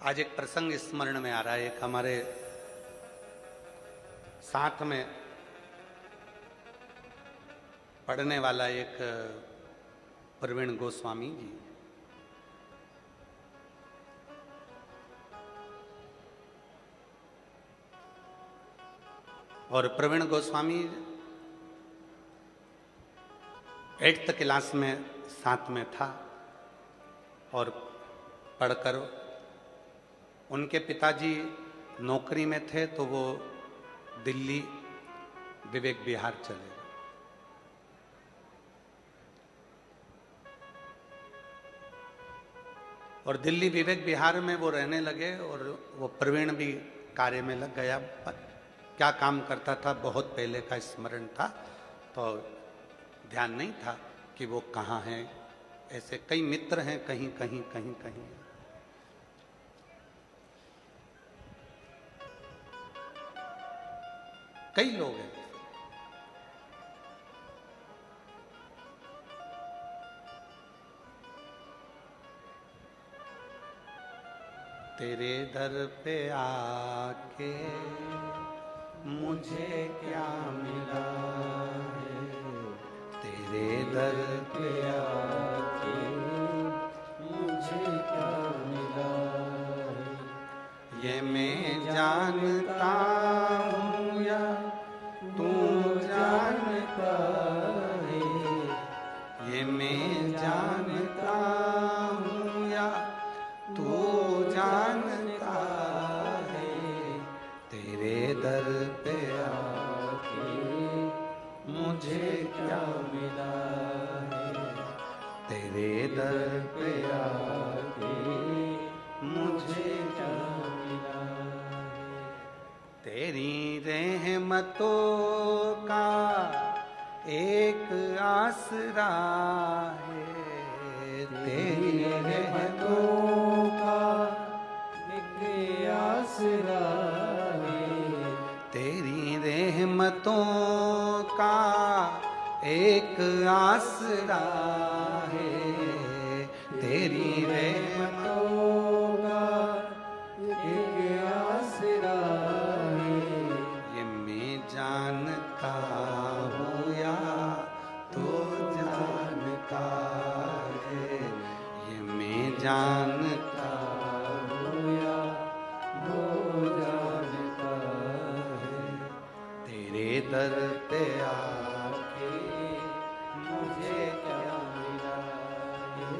आज एक प्रसंग स्मरण में आ रहा है। एक हमारे साथ में पढ़ने वाला एक प्रवीण गोस्वामी जी, और प्रवीण गोस्वामी 8th क्लास में साथ में था और पढ़कर उनके पिताजी नौकरी में थे तो वो दिल्ली विवेक विहार चले गए। और दिल्ली विवेक विहार में वो रहने लगे और वो प्रवीण भी कार्य में लग गया। क्या काम करता था बहुत पहले का स्मरण था, तो ध्यान नहीं था कि वो कहाँ हैं। ऐसे कई मित्र हैं, कहीं कहीं कहीं कहीं। कई लोग हैं। तेरे दर पे आके मुझे क्या मिला है, तेरे दर पे आके मुझे क्या मिला है, ये मैं जानता हूँ या तू जानता है, ये मैं जानता हूँ या तू जानता है, तेरे दर पे आके मुझे क्या मिला है, तेरे दर पे आके मुझे क्या मिला है। तेरी रहमतों का एक आसरा है, तेरी रहमतों का एक आसरा है, तेरी रहमतों का एक आसरा है, तेरी रहमतों का एक आसरा है, ये मैं जानता हूँ या तो जानता है, ये मैं जानता हूँ या वो जानता है, तेरे दर पे आके मुझे क्या मिला है,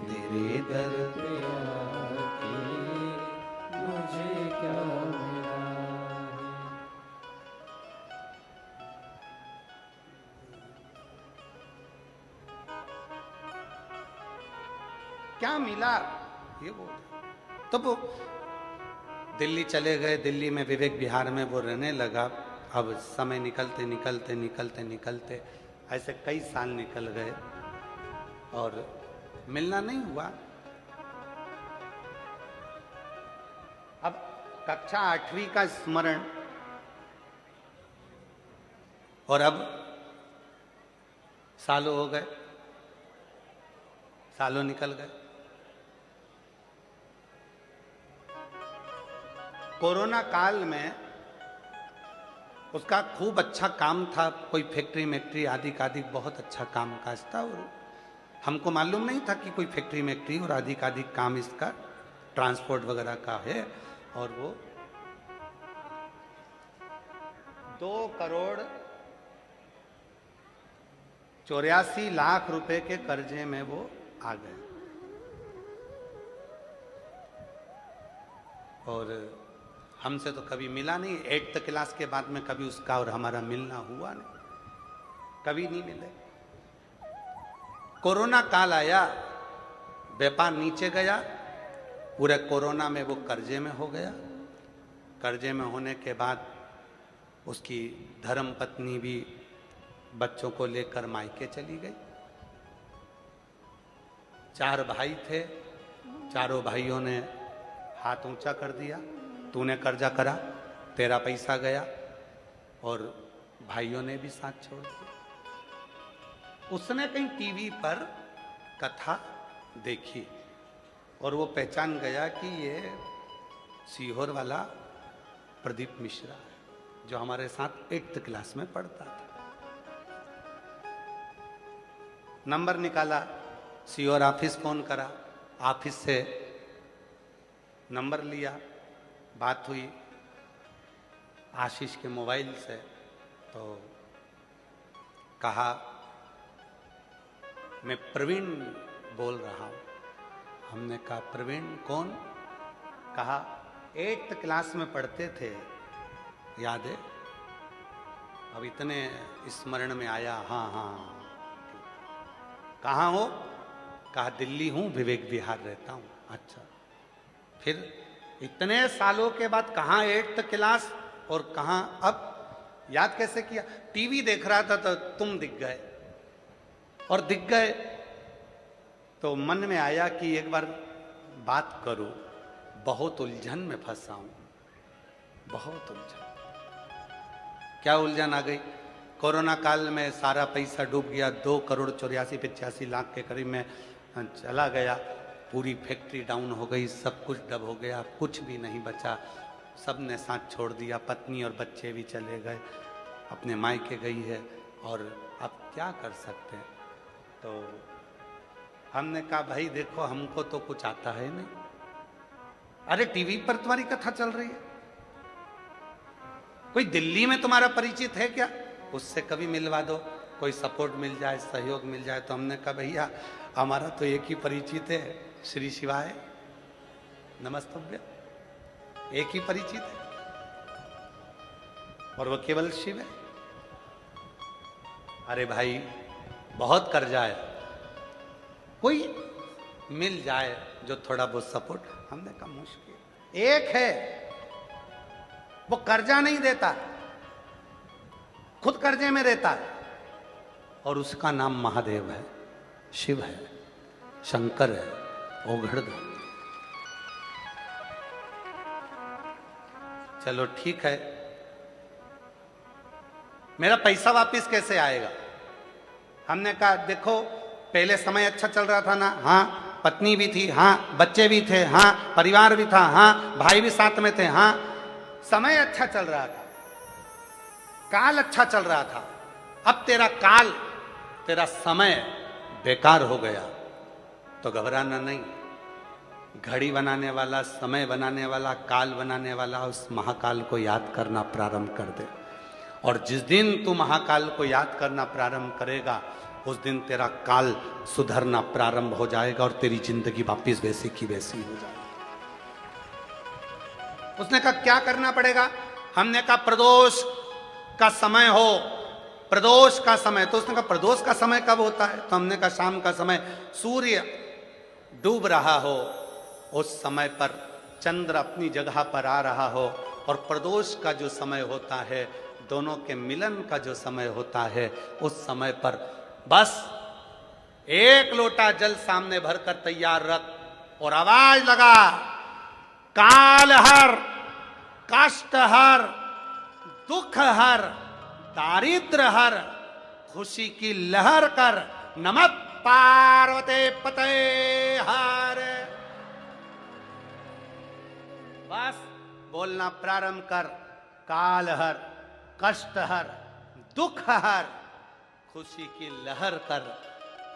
तेरे दर पे आके मुझे क्या मिला है। क्या मिला ये बोल। तो वो दिल्ली चले गए। दिल्ली में विवेक विहार में वो रहने लगा। अब समय निकलते निकलते निकलते निकलते ऐसे कई साल निकल गए और मिलना नहीं हुआ। अब कक्षा 8वीं का स्मरण, और अब सालों हो गए, सालों निकल गए। कोरोना काल में उसका खूब अच्छा काम था, कोई फैक्ट्री मैक्ट्री आदि का आदि बहुत अच्छा काम काज था। और हमको मालूम नहीं था कि कोई फैक्ट्री मैक्ट्री और आदि का आदि काम इसका ट्रांसपोर्ट वगैरह का है। और वो 2,84,00,000 रुपए के कर्जे में वो आ गए। और हमसे तो कभी मिला नहीं। 8th क्लास के बाद में कभी उसका और हमारा मिलना हुआ नहीं, कभी नहीं मिले। कोरोना काल आया, व्यापार नीचे गया, पूरे कोरोना में वो कर्जे में हो गया। कर्जे में होने के बाद उसकी धर्म पत्नी भी बच्चों को लेकर मायके चली गई। 4 भाई थे, चारों भाइयों ने हाथ ऊंचा कर दिया, तूने कर्जा करा, तेरा पैसा गया। और भाइयों ने भी साथ छोड़ दिया। उसने कहीं टीवी पर कथा देखी और वो पहचान गया कि ये सीहोर वाला प्रदीप मिश्रा है, जो हमारे साथ 8th क्लास में पढ़ता था। नंबर निकाला, सीहोर ऑफिस फोन करा, ऑफिस से नंबर लिया, बात हुई आशीष के मोबाइल से, तो कहा मैं प्रवीण बोल रहा हूं। हमने कहा प्रवीण कौन? कहा 8th क्लास में पढ़ते थे, याद है? अब इतने स्मरण में आया। हाँ हाँ, कहाँ हो? कहा दिल्ली हूं, विवेक विहार रहता हूं। अच्छा, फिर इतने सालों के बाद कहाँ 8th क्लास और कहाँ? अब याद कैसे किया? टीवी देख रहा था तो तुम दिख गए, और दिख गए तो मन में आया कि एक बार बात करूं, बहुत उलझन में फंसा हूं, बहुत उलझन। क्या उलझन आ गई? कोरोना काल में सारा पैसा डूब गया, 2,84,85,00,000 के करीब में चला गया। पूरी फैक्ट्री डाउन हो गई, सब कुछ डब हो गया, कुछ भी नहीं बचा, सब ने साथ छोड़ दिया। पत्नी और बच्चे भी चले गए, अपने मायके गई है, और अब क्या कर सकते हैं? तो हमने कहा भाई देखो, हमको तो कुछ आता है नहीं। अरे टीवी पर तुम्हारी कथा चल रही है, कोई दिल्ली में तुम्हारा परिचित है क्या? उससे कभी मिलवा दो, कोई सपोर्ट मिल जाए, सहयोग मिल जाए। तो हमने कहा भैया हमारा तो एक ही परिचित है, श्री शिवाय नमस्तभ्य, एक ही परिचित है, और वो केवल शिव है। अरे भाई बहुत कर्जा है, कोई मिल जाए जो थोड़ा बहुत सपोर्ट। हमने कहा मुश्किल। एक है, वो कर्जा नहीं देता, खुद कर्जे में रहता है, और उसका नाम महादेव है, शिव है, शंकर है, ओघड़दानी। चलो ठीक है, मेरा पैसा वापस कैसे आएगा? हमने कहा देखो पहले समय अच्छा चल रहा था ना, हाँ, पत्नी भी थी, हाँ, बच्चे भी थे, हाँ, परिवार भी था, हाँ, भाई भी साथ में थे, हाँ, समय अच्छा चल रहा था, काल अच्छा चल रहा था। अब तेरा काल, तेरा समय बेकार हो गया तो घबराना नहीं। घड़ी बनाने वाला, समय बनाने वाला, काल बनाने वाला उस महाकाल को याद करना प्रारंभ कर दे, और जिस दिन तू महाकाल को याद करना प्रारंभ करेगा उस दिन तेरा काल सुधरना प्रारंभ हो जाएगा और तेरी जिंदगी वापिस वैसी की वैसी हो जाएगी। उसने कहा क्या करना पड़ेगा? हमने कहा प्रदोष का समय हो, प्रदोष का समय। तो उसने कहा प्रदोष का समय कब होता है? तो हमने कहा शाम का समय, सूर्य डूब रहा हो उस समय पर, चंद्र अपनी जगह पर आ रहा हो, और प्रदोष का जो समय होता है, दोनों के मिलन का जो समय होता है, उस समय पर बस एक लोटा जल सामने भरकर तैयार रख और आवाज लगा, काल हर, कष्ट हर, दुख हर, दारिद्र हर, खुशी की लहर कर, नमः पार्वते पते हर। बस बोलना प्रारंभ कर, काल हर, कष्ट हर, दुख हर, खुशी की लहर कर।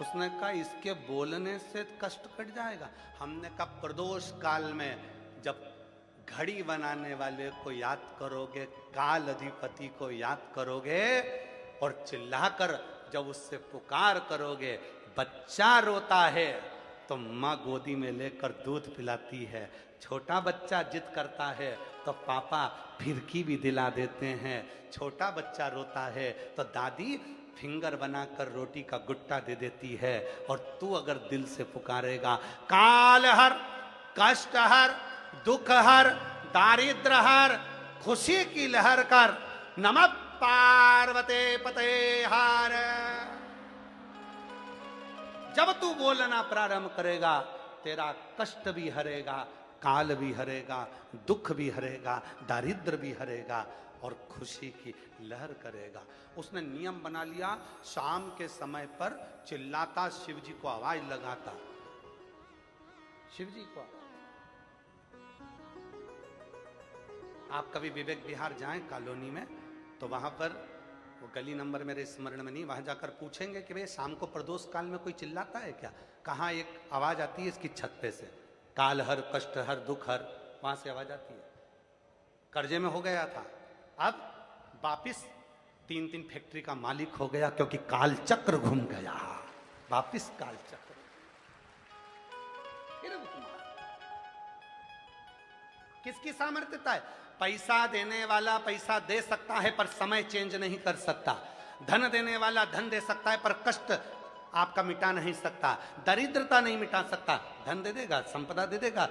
उसने कहा इसके बोलने से कष्ट कट जाएगा। हमने कहा प्रदोष काल में जब घड़ी बनाने वाले को याद करोगे, काल अधिपति को याद करोगे, और चिल्लाकर जब उससे पुकार करोगे, बच्चा रोता है तो माँ गोदी में लेकर दूध पिलाती है, छोटा बच्चा जिद करता है तो पापा फिरकी भी दिला देते हैं, छोटा बच्चा रोता है तो दादी फिंगर बनाकर रोटी का गुट्टा दे देती है। और तू अगर दिल से पुकारेगा, काल हर, कष्ट हर, दुख हर, दारिद्र हर, खुशी की लहर कर, नमः पार्वते पते हर। जब तू बोलना प्रारंभ करेगा, तेरा कष्ट भी हरेगा, काल भी हरेगा, दुख भी हरेगा, दारिद्र भी हरेगा, और खुशी की लहर करेगा। उसने नियम बना लिया, शाम के समय पर चिल्लाता, शिव जी को आवाज लगाता, शिव जी को। आप कभी विवेक विहार जाएं कॉलोनी में, तो वहां पर वो गली नंबर मेरे स्मरण में नहीं, वहां जाकर पूछेंगे कि भाई शाम को प्रदोष काल में कोई चिल्लाता है क्या? कहाँ एक आवाज आती है इसकी छत पे से, काल हर, कष्ट हर, दुख हर, वहां से आवाज आती है। कर्जे में हो गया था, अब वापिस 3-3 फैक्ट्री का मालिक हो गया, क्योंकि काल चक्र घूम गया, वापिस काल चक्र। किसकी सामर्थ्यता है? पैसा देने वाला पैसा दे सकता है पर समय चेंज नहीं कर सकता। धन देने वाला धन दे सकता है पर कष्ट आपका मिटा नहीं सकता, दरिद्रता नहीं मिटा सकता। धन दे देगा, संपदा दे देगा,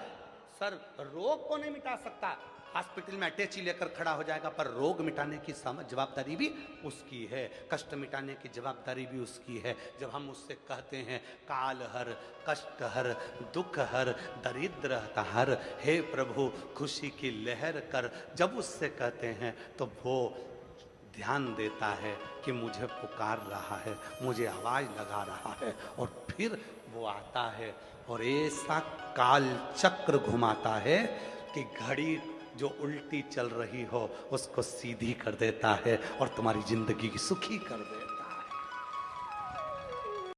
सर रोग को नहीं मिटा सकता। हॉस्पिटल में अटैची लेकर खड़ा हो जाएगा, पर रोग मिटाने की जवाबदारी भी उसकी है, कष्ट मिटाने की जवाबदारी भी उसकी है। जब हम उससे कहते हैं काल हर, कष्ट हर, दुख हर, दरिद्र हर, हे प्रभु खुशी की लहर कर, जब उससे कहते हैं तो वो ध्यान देता है कि मुझे पुकार रहा है, मुझे आवाज लगा रहा है, और फिर वो आता है और ऐसा काल चक्र घुमाता है कि घड़ी जो उल्टी चल रही हो उसको सीधी कर देता है और तुम्हारी जिंदगी सुखी कर देता है।